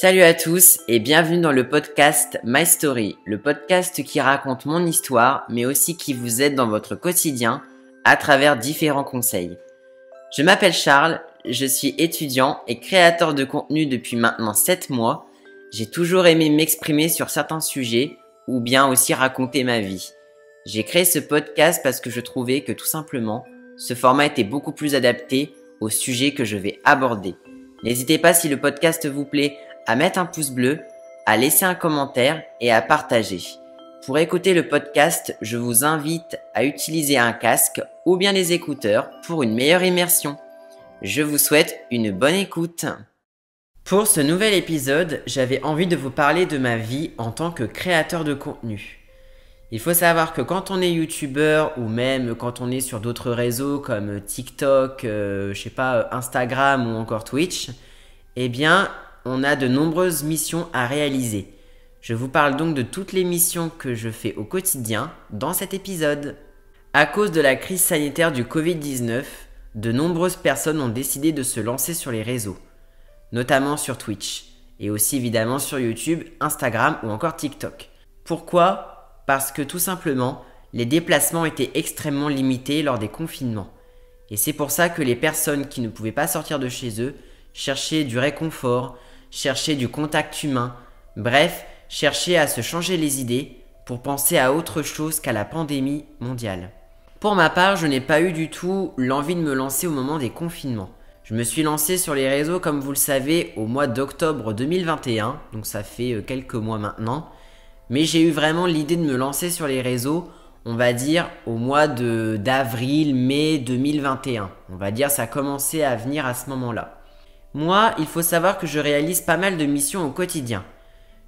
Salut à tous et bienvenue dans le podcast My Story, le podcast qui raconte mon histoire mais aussi qui vous aide dans votre quotidien à travers différents conseils. Je m'appelle Charles, je suis étudiant et créateur de contenu depuis maintenant 7 mois. J'ai toujours aimé m'exprimer sur certains sujets ou bien aussi raconter ma vie. J'ai créé ce podcast parce que je trouvais que tout simplement, ce format était beaucoup plus adapté au sujet que je vais aborder. N'hésitez pas si le podcast vous plaît à mettre un pouce bleu, à laisser un commentaire et à partager. Pour écouter le podcast, je vous invite à utiliser un casque ou bien des écouteurs pour une meilleure immersion. Je vous souhaite une bonne écoute. Pour ce nouvel épisode, j'avais envie de vous parler de ma vie en tant que créateur de contenu. Il faut savoir que quand on est youtubeur ou même quand on est sur d'autres réseaux comme TikTok, Instagram ou encore Twitch, eh bien, on a de nombreuses missions à réaliser. Je vous parle donc de toutes les missions que je fais au quotidien dans cet épisode. À cause de la crise sanitaire du Covid-19, de nombreuses personnes ont décidé de se lancer sur les réseaux, notamment sur Twitch, et aussi évidemment sur YouTube, Instagram ou encore TikTok. Pourquoi ? Parce que tout simplement, les déplacements étaient extrêmement limités lors des confinements. Et c'est pour ça que les personnes qui ne pouvaient pas sortir de chez eux cherchaient du réconfort, cherchaient du contact humain, bref, cherchaient à se changer les idées pour penser à autre chose qu'à la pandémie mondiale. Pour ma part, je n'ai pas eu du tout l'envie de me lancer au moment des confinements. Je me suis lancé sur les réseaux, comme vous le savez, au mois d'octobre 2021, donc ça fait quelques mois maintenant. Mais j'ai eu vraiment l'idée de me lancer sur les réseaux, on va dire au mois d'avril, mai 2021. On va dire ça a commencé à venir à ce moment-là. Moi, il faut savoir que je réalise pas mal de missions au quotidien.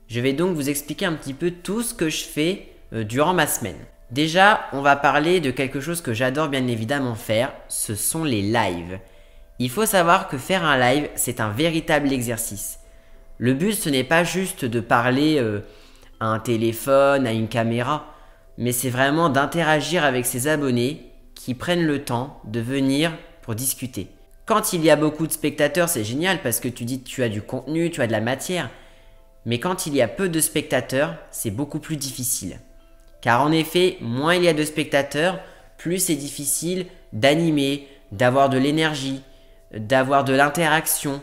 Je vais donc vous expliquer un petit peu tout ce que je fais durant ma semaine. Déjà, on va parler de quelque chose que j'adore bien évidemment faire, ce sont les lives. Il faut savoir que faire un live, c'est un véritable exercice. Le but, ce n'est pas juste de parler à un téléphone, à une caméra, mais c'est vraiment d'interagir avec ses abonnés qui prennent le temps de venir pour discuter. Quand il y a beaucoup de spectateurs, c'est génial parce que tu dis que tu as du contenu, tu as de la matière. Mais quand il y a peu de spectateurs, c'est beaucoup plus difficile. Car en effet, moins il y a de spectateurs, plus c'est difficile d'animer, d'avoir de l'énergie, d'avoir de l'interaction.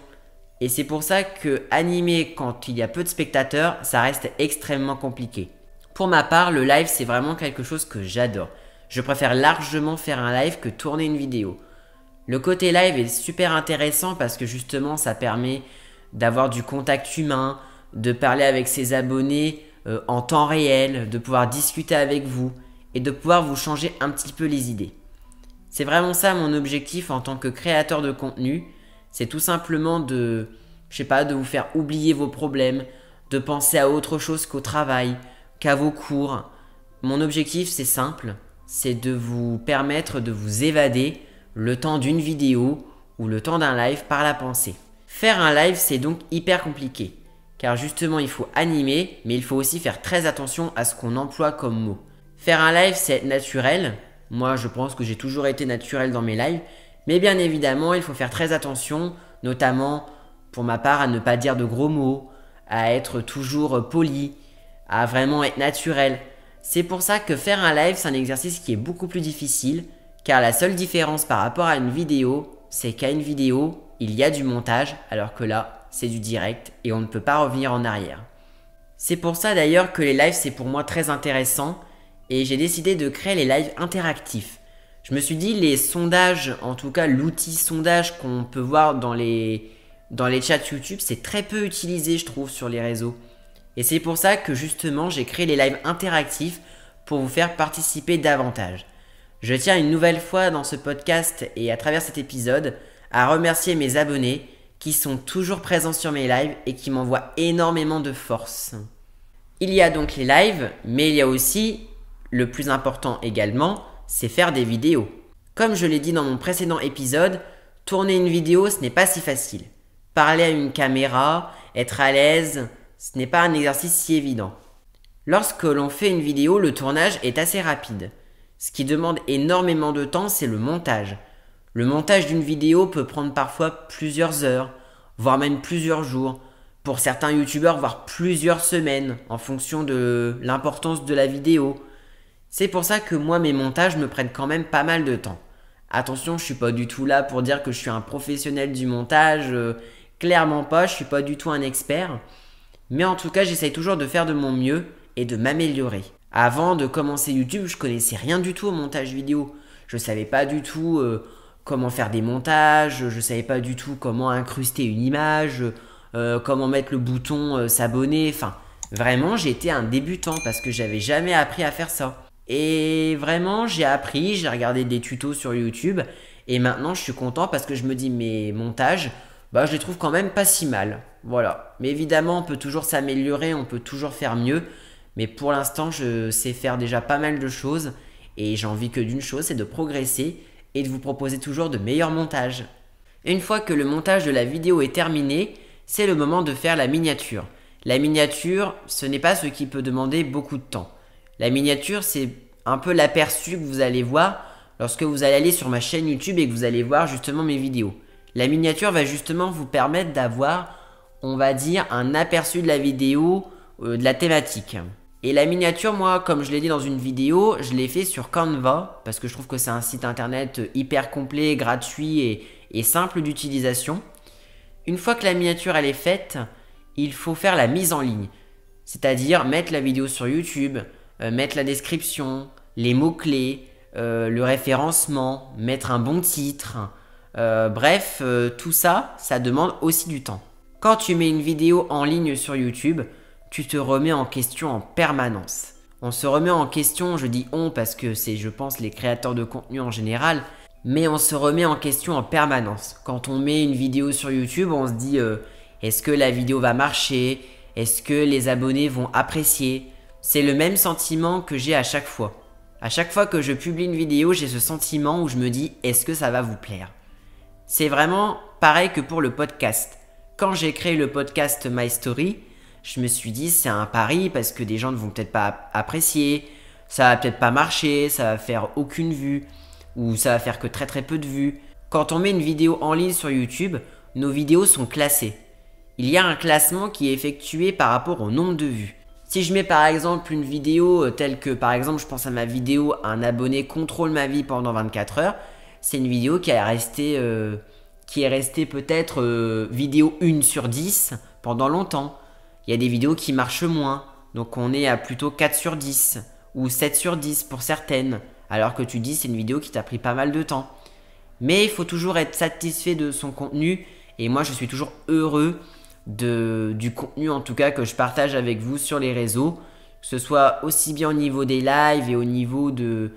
Et c'est pour ça que animer quand il y a peu de spectateurs, ça reste extrêmement compliqué. Pour ma part, le live, c'est vraiment quelque chose que j'adore. Je préfère largement faire un live que tourner une vidéo. Le côté live est super intéressant parce que justement ça permet d'avoir du contact humain, de parler avec ses abonnés en temps réel, de pouvoir discuter avec vous et de pouvoir vous changer un petit peu les idées. C'est vraiment ça mon objectif en tant que créateur de contenu, c'est tout simplement de vous faire oublier vos problèmes, de penser à autre chose qu'au travail, qu'à vos cours. Mon objectif c'est simple, c'est de vous permettre de vous évader le temps d'une vidéo ou le temps d'un live par la pensée. Faire un live, c'est donc hyper compliqué, car justement il faut animer, mais il faut aussi faire très attention à ce qu'on emploie comme mot. Faire un live, c'est être naturel. Moi, je pense que j'ai toujours été naturel dans mes lives, mais bien évidemment, il faut faire très attention, notamment pour ma part, à ne pas dire de gros mots, à être toujours poli, à vraiment être naturel. C'est pour ça que faire un live, c'est un exercice qui est beaucoup plus difficile, car la seule différence par rapport à une vidéo, c'est qu'à une vidéo, il y a du montage, alors que là, c'est du direct et on ne peut pas revenir en arrière. C'est pour ça d'ailleurs que les lives, c'est pour moi très intéressant et j'ai décidé de créer les lives interactifs. Je me suis dit, les sondages, en tout cas l'outil sondage qu'on peut voir dans les chats YouTube, c'est très peu utilisé, je trouve, sur les réseaux. Et c'est pour ça que justement, j'ai créé les lives interactifs pour vous faire participer davantage. Je tiens une nouvelle fois dans ce podcast et à travers cet épisode à remercier mes abonnés qui sont toujours présents sur mes lives et qui m'envoient énormément de force. Il y a donc les lives, mais il y a aussi, le plus important également, c'est faire des vidéos. Comme je l'ai dit dans mon précédent épisode, tourner une vidéo, ce n'est pas si facile. Parler à une caméra, être à l'aise, ce n'est pas un exercice si évident. Lorsque l'on fait une vidéo, le tournage est assez rapide. Ce qui demande énormément de temps, c'est le montage. Le montage d'une vidéo peut prendre parfois plusieurs heures, voire même plusieurs jours, pour certains youtubeurs, voire plusieurs semaines, en fonction de l'importance de la vidéo. C'est pour ça que moi, mes montages me prennent quand même pas mal de temps. Attention, je suis pas du tout là pour dire que je suis un professionnel du montage, clairement pas, je suis pas du tout un expert. Mais en tout cas, j'essaye toujours de faire de mon mieux et de m'améliorer. Avant de commencer YouTube, je connaissais rien du tout au montage vidéo. Je savais pas du tout comment faire des montages, je savais pas du tout comment incruster une image, comment mettre le bouton s'abonner. Enfin, vraiment, j'étais un débutant parce que j'avais jamais appris à faire ça. Et vraiment, j'ai appris, j'ai regardé des tutos sur YouTube et maintenant je suis content parce que je me dis mes montages, je les trouve quand même pas si mal. Voilà. Mais évidemment, on peut toujours s'améliorer, on peut toujours faire mieux. Mais pour l'instant, je sais faire déjà pas mal de choses et j'ai envie que d'une chose, c'est de progresser et de vous proposer toujours de meilleurs montages. Une fois que le montage de la vidéo est terminé, c'est le moment de faire la miniature. La miniature, ce n'est pas ce qui peut demander beaucoup de temps. La miniature, c'est un peu l'aperçu que vous allez voir lorsque vous allez aller sur ma chaîne YouTube et que vous allez voir justement mes vidéos. La miniature va justement vous permettre d'avoir, on va dire, un aperçu de la vidéo, de la thématique. Et la miniature, moi, comme je l'ai dit dans une vidéo, je l'ai fait sur Canva parce que je trouve que c'est un site internet hyper complet, gratuit et simple d'utilisation. Une fois que la miniature elle est faite, il faut faire la mise en ligne. C'est-à-dire mettre la vidéo sur YouTube, mettre la description, les mots-clés, le référencement, mettre un bon titre. Bref, tout ça, ça demande aussi du temps. Quand tu mets une vidéo en ligne sur YouTube, tu te remets en question en permanence. On se remet en question, je dis on parce que c'est, je pense, les créateurs de contenu en général, mais on se remet en question en permanence. Quand on met une vidéo sur YouTube, on se dit est-ce que la vidéo va marcher? Est-ce que les abonnés vont apprécier? C'est le même sentiment que j'ai à chaque fois. À chaque fois que je publie une vidéo, j'ai ce sentiment où je me dis est-ce que ça va vous plaire? C'est vraiment pareil que pour le podcast. Quand j'ai créé le podcast My Story, je me suis dit c'est un pari parce que des gens ne vont peut-être pas apprécier, ça va peut-être pas marcher, ça va faire aucune vue ou ça va faire que très très peu de vues. Quand on met une vidéo en ligne sur YouTube, nos vidéos sont classées. Il y a un classement qui est effectué par rapport au nombre de vues. Si je mets par exemple une vidéo telle que par exemple je pense à ma vidéo un abonné contrôle ma vie pendant 24 heures, c'est une vidéo qui est restée peut-être vidéo 1 sur 10 pendant longtemps. Il y a des vidéos qui marchent moins, donc on est à plutôt 4 sur 10 ou 7 sur 10 pour certaines, alors que tu dis c'est une vidéo qui t'a pris pas mal de temps. Mais il faut toujours être satisfait de son contenu et moi je suis toujours heureux du contenu en tout cas que je partage avec vous sur les réseaux, que ce soit aussi bien au niveau des lives et au niveau de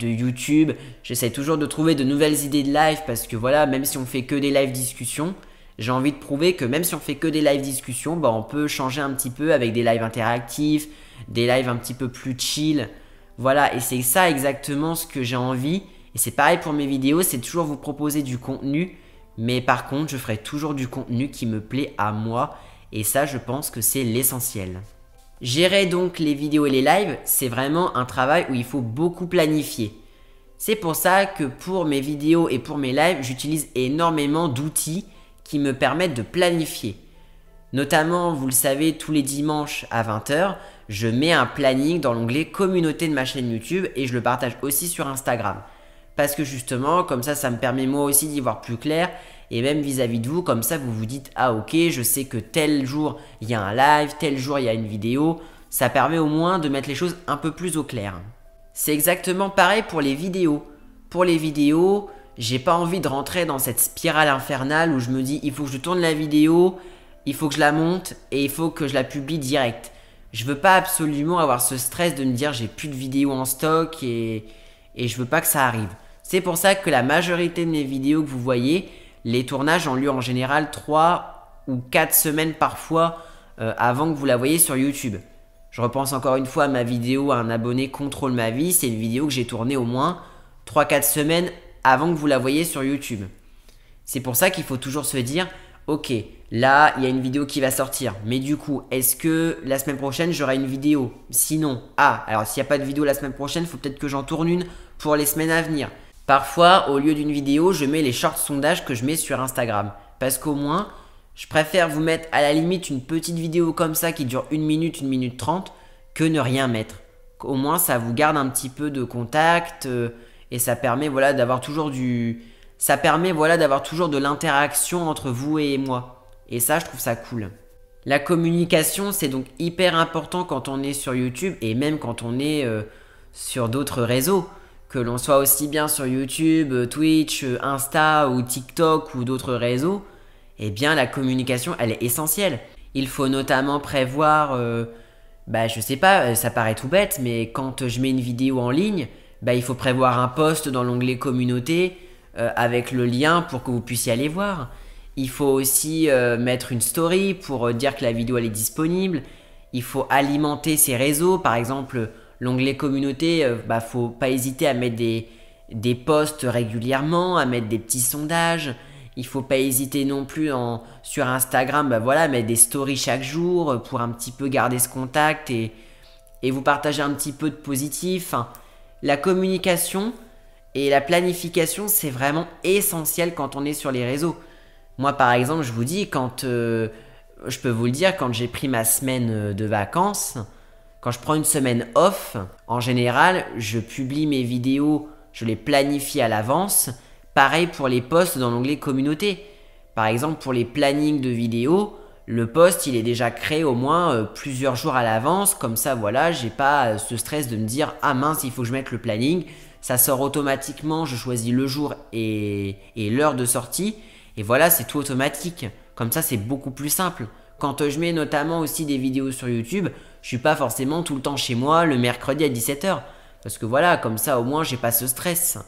YouTube. J'essaie toujours de trouver de nouvelles idées de live parce que voilà, même si on fait que des live discussions, j'ai envie de prouver que même si on fait que des live discussions, on peut changer un petit peu avec des lives interactifs, des lives un petit peu plus chill. Voilà, et c'est ça exactement ce que j'ai envie. Et c'est pareil pour mes vidéos, c'est toujours vous proposer du contenu. Mais par contre, je ferai toujours du contenu qui me plaît à moi. Et ça, je pense que c'est l'essentiel. Gérer donc les vidéos et les lives, c'est vraiment un travail où il faut beaucoup planifier. C'est pour ça que pour mes vidéos et pour mes lives, j'utilise énormément d'outils qui me permettent de planifier. Notamment, vous le savez, tous les dimanches à 20 h, je mets un planning dans l'onglet communauté de ma chaîne YouTube et je le partage aussi sur Instagram. Parce que justement, comme ça me permet moi aussi d'y voir plus clair et même vis-à-vis de vous, comme ça vous vous dites ah ok, je sais que tel jour il y a un live, tel jour il y a une vidéo. Ça permet au moins de mettre les choses un peu plus au clair. C'est exactement pareil pour les vidéos. Pour les vidéos, j'ai pas envie de rentrer dans cette spirale infernale où je me dis il faut que je tourne la vidéo, il faut que je la monte et il faut que je la publie direct. Je veux pas absolument avoir ce stress de me dire j'ai plus de vidéos en stock et je veux pas que ça arrive. C'est pour ça que la majorité de mes vidéos que vous voyez, les tournages ont lieu en général 3 ou 4 semaines parfois avant que vous la voyez sur YouTube. Je repense encore une fois à ma vidéo un abonné contrôle ma vie, c'est une vidéo que j'ai tournée au moins 3-4 semaines avant que vous la voyez sur YouTube. C'est pour ça qu'il faut toujours se dire ok, là il y a une vidéo qui va sortir, mais du coup est-ce que la semaine prochaine j'aurai une vidéo? Sinon, alors s'il n'y a pas de vidéo la semaine prochaine, il faut peut-être que j'en tourne une pour les semaines à venir. Parfois, au lieu d'une vidéo, je mets les shorts sondages que je mets sur Instagram. Parce qu'au moins, Je préfère vous mettre à la limite une petite vidéo comme ça qui dure 1 minute 30 que ne rien mettre. Au moins ça vous garde un petit peu de contact et ça permet voilà d'avoir toujours d'avoir toujours de l'interaction entre vous et moi. Et ça, je trouve ça cool. La communication, c'est donc hyper important quand on est sur YouTube et même quand on est sur d'autres réseaux. Que l'on soit aussi bien sur YouTube, Twitch, Insta ou TikTok ou d'autres réseaux, eh bien la communication, elle est essentielle. Il faut notamment prévoir, je sais pas, ça paraît tout bête, mais quand je mets une vidéo en ligne, il faut prévoir un post dans l'onglet communauté avec le lien pour que vous puissiez aller voir. Il faut aussi mettre une story pour dire que la vidéo elle est disponible. Il faut alimenter ses réseaux, par exemple l'onglet communauté, faut pas hésiter à mettre des posts régulièrement, à mettre des petits sondages. Il faut pas hésiter non plus sur Instagram, mettre des stories chaque jour pour un petit peu garder ce contact et vous partager un petit peu de positif. Enfin, la communication et la planification, c'est vraiment essentiel quand on est sur les réseaux. Moi, par exemple, je vous dis, je peux vous le dire, quand j'ai pris ma semaine de vacances, quand je prends une semaine off, en général, je publie mes vidéos, je les planifie à l'avance. Pareil pour les posts dans l'onglet communauté. Par exemple, pour les plannings de vidéos, le post, il est déjà créé au moins plusieurs jours à l'avance. Comme ça, voilà, j'ai pas ce stress de me dire « Ah mince, il faut que je mette le planning ». Ça sort automatiquement, je choisis le jour et l'heure de sortie. Et voilà, c'est tout automatique. Comme ça, c'est beaucoup plus simple. Quand je mets notamment aussi des vidéos sur YouTube, je suis pas forcément tout le temps chez moi le mercredi à 17 h. Parce que voilà, comme ça, au moins, j'ai pas ce stress.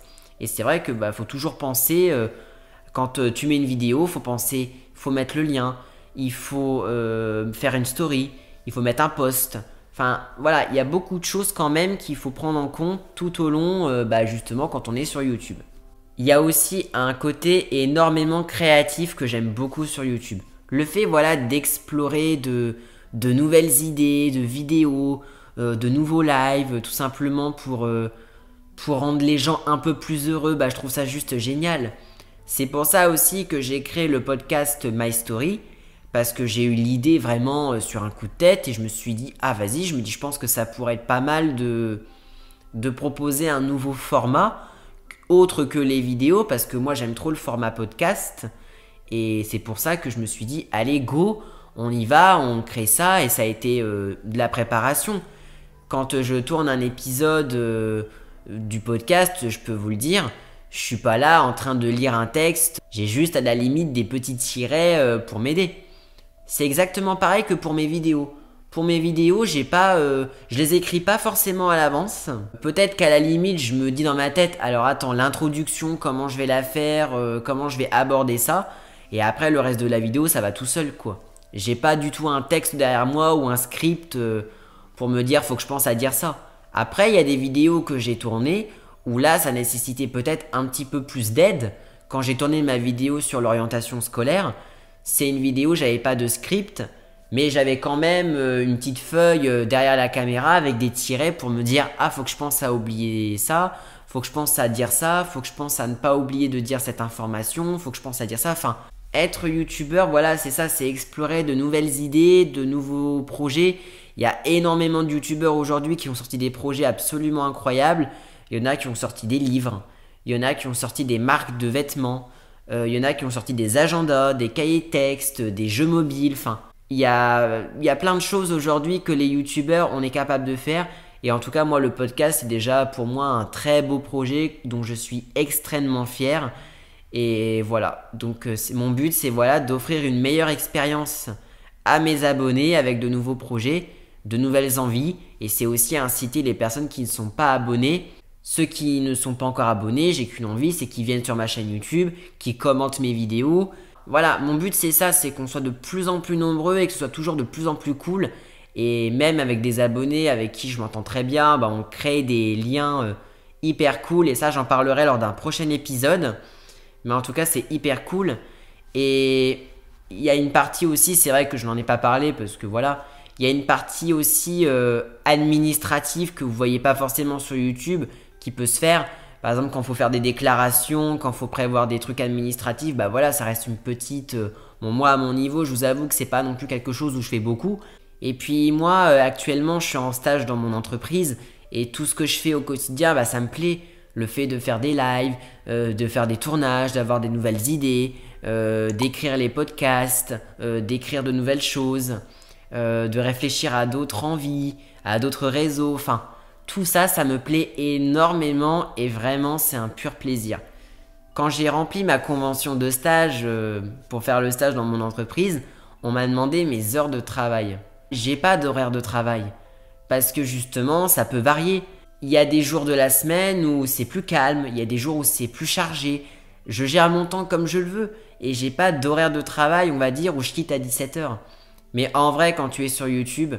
Et c'est vrai que faut toujours penser, quand tu mets une vidéo, faut mettre le lien, il faut faire une story, il faut mettre un post. Enfin, voilà, il y a beaucoup de choses quand même qu'il faut prendre en compte tout au long, justement, quand on est sur YouTube. Il y a aussi un côté énormément créatif que j'aime beaucoup sur YouTube. Le fait, voilà, d'explorer de nouvelles idées, de vidéos, de nouveaux lives, tout simplement pour rendre les gens un peu plus heureux, je trouve ça juste génial. C'est pour ça aussi que j'ai créé le podcast My Story, parce que j'ai eu l'idée vraiment sur un coup de tête et je me suis dit, je pense que ça pourrait être pas mal de proposer un nouveau format, autre que les vidéos, parce que moi j'aime trop le format podcast, et c'est pour ça que je me suis dit, allez go, on y va, on crée ça, et ça a été de la préparation. Quand je tourne un épisode du podcast, je peux vous le dire, je suis pas là en train de lire un texte, j'ai juste à la limite des petits tirets pour m'aider. C'est exactement pareil que pour mes vidéos. Pour mes vidéos, je les écris pas forcément à l'avance. Peut-être qu'à la limite, je me dis dans ma tête, alors attends, l'introduction, comment je vais la faire, comment je vais aborder ça, et après le reste de la vidéo, ça va tout seul quoi. J'ai pas du tout un texte derrière moi ou un script pour me dire, faut que je pense à dire ça. Après, il y a des vidéos que j'ai tournées où là, ça nécessitait peut-être un petit peu plus d'aide. Quand j'ai tourné ma vidéo sur l'orientation scolaire, c'est une vidéo, j'avais pas de script, mais j'avais quand même une petite feuille derrière la caméra avec des tirets pour me dire « Ah, faut que je pense à oublier ça, faut que je pense à dire ça, faut que je pense à ne pas oublier de dire cette information, faut que je pense à dire ça. » Enfin, être youtubeur, voilà, c'est ça, c'est explorer de nouvelles idées, de nouveaux projets. Il y a énormément de youtubeurs aujourd'hui qui ont sorti des projets absolument incroyables. Il y en a qui ont sorti des livres, il y en a qui ont sorti des marques de vêtements, il y en a qui ont sorti des agendas, des cahiers de texte, des jeux mobiles, enfin... Il y a plein de choses aujourd'hui que les youtubeurs, on est capable de faire. Et en tout cas, moi, le podcast, c'est déjà pour moi un très beau projet dont je suis extrêmement fier. Et voilà, donc mon but, c'est voilà, d'offrir une meilleure expérience à mes abonnés avec de nouveaux projets, de nouvelles envies. Et c'est aussi inciter les personnes qui ne sont pas abonnées. Ceux qui ne sont pas encore abonnés, j'ai qu'une envie, c'est qu'ils viennent sur ma chaîne YouTube, qu'ils commentent mes vidéos. Voilà, mon but c'est ça, c'est qu'on soit de plus en plus nombreux et que ce soit toujours de plus en plus cool. Et même avec des abonnés avec qui je m'entends très bien, on crée des liens hyper cool. Et ça, j'en parlerai lors d'un prochain épisode. Mais en tout cas, c'est hyper cool. Et il y a une partie aussi, c'est vrai que je n'en ai pas parlé parce que voilà, il y a une partie aussi administrative que vous ne voyez pas forcément sur YouTube qui peut se faire. Par exemple, quand il faut faire des déclarations, quand il faut prévoir des trucs administratifs, voilà, ça reste une petite Bon, moi, à mon niveau, je vous avoue que c'est pas non plus quelque chose où je fais beaucoup. Et puis moi, actuellement, je suis en stage dans mon entreprise et tout ce que je fais au quotidien, bah, ça me plaît. Le fait de faire des lives, de faire des tournages, d'avoir des nouvelles idées, d'écrire les podcasts, d'écrire de nouvelles choses, de réfléchir à d'autres envies, à d'autres réseaux, enfin, tout ça, ça me plaît énormément et vraiment, c'est un pur plaisir. Quand j'ai rempli ma convention de stage pour faire le stage dans mon entreprise, on m'a demandé mes heures de travail. J'ai pas d'horaire de travail parce que justement, ça peut varier. Il y a des jours de la semaine où c'est plus calme, il y a des jours où c'est plus chargé. Je gère mon temps comme je le veux et j'ai pas d'horaire de travail, on va dire, où je quitte à 17h. Mais en vrai, quand tu es sur YouTube,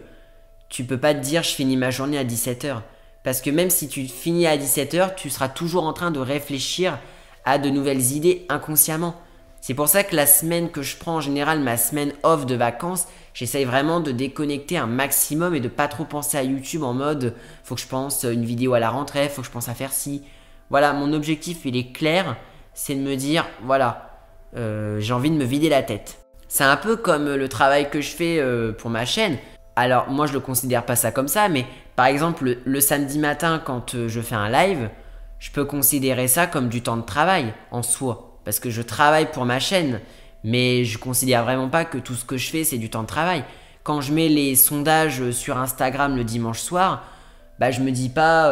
tu peux pas te dire je finis ma journée à 17h. Parce que même si tu finis à 17h, tu seras toujours en train de réfléchir à de nouvelles idées inconsciemment. C'est pour ça que la semaine que je prends en général, ma semaine off de vacances, j'essaye vraiment de déconnecter un maximum et de pas trop penser à YouTube en mode faut que je pense une vidéo à la rentrée, faut que je pense à faire ci. Voilà, mon objectif il est clair, c'est de me dire voilà, j'ai envie de me vider la tête. C'est un peu comme le travail que je fais pour ma chaîne. Alors moi je le considère pas ça comme ça, mais par exemple le samedi matin quand je fais un live, je peux considérer ça comme du temps de travail en soi, parce que je travaille pour ma chaîne, mais je considère vraiment pas que tout ce que je fais c'est du temps de travail. Quand je mets les sondages sur Instagram le dimanche soir, bah je me dis pas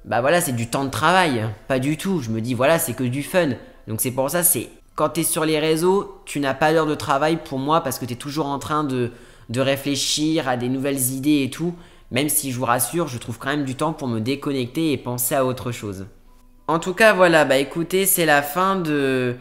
bah voilà c'est du temps de travail, pas du tout. Je me dis voilà c'est que du fun. Donc c'est pour ça c'est quand tu es sur les réseaux, tu n'as pas d'heure de travail pour moi parce que tu es toujours en train de réfléchir à des nouvelles idées et tout. Même si je vous rassure, je trouve quand même du temps pour me déconnecter et penser à autre chose. En tout cas, voilà, bah écoutez, c'est la fin de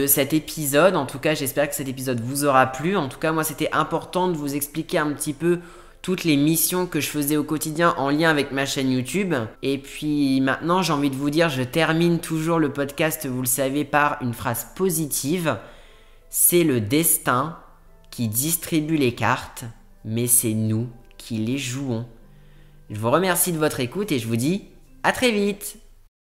cet épisode. En tout cas, j'espère que cet épisode vous aura plu. En tout cas, moi, c'était important de vous expliquer un petit peu toutes les missions que je faisais au quotidien en lien avec ma chaîne YouTube. Et puis maintenant, j'ai envie de vous dire, je termine toujours le podcast, vous le savez, par une phrase positive. C'est le destin qui distribue les cartes, mais c'est nous qui les jouons. Je vous remercie de votre écoute et je vous dis à très vite.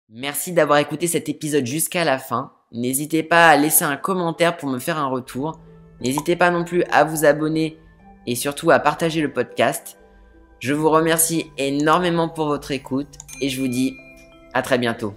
Merci d'avoir écouté cet épisode jusqu'à la fin. N'hésitez pas à laisser un commentaire pour me faire un retour. N'hésitez pas non plus à vous abonner et surtout à partager le podcast. Je vous remercie énormément pour votre écoute et je vous dis à très bientôt.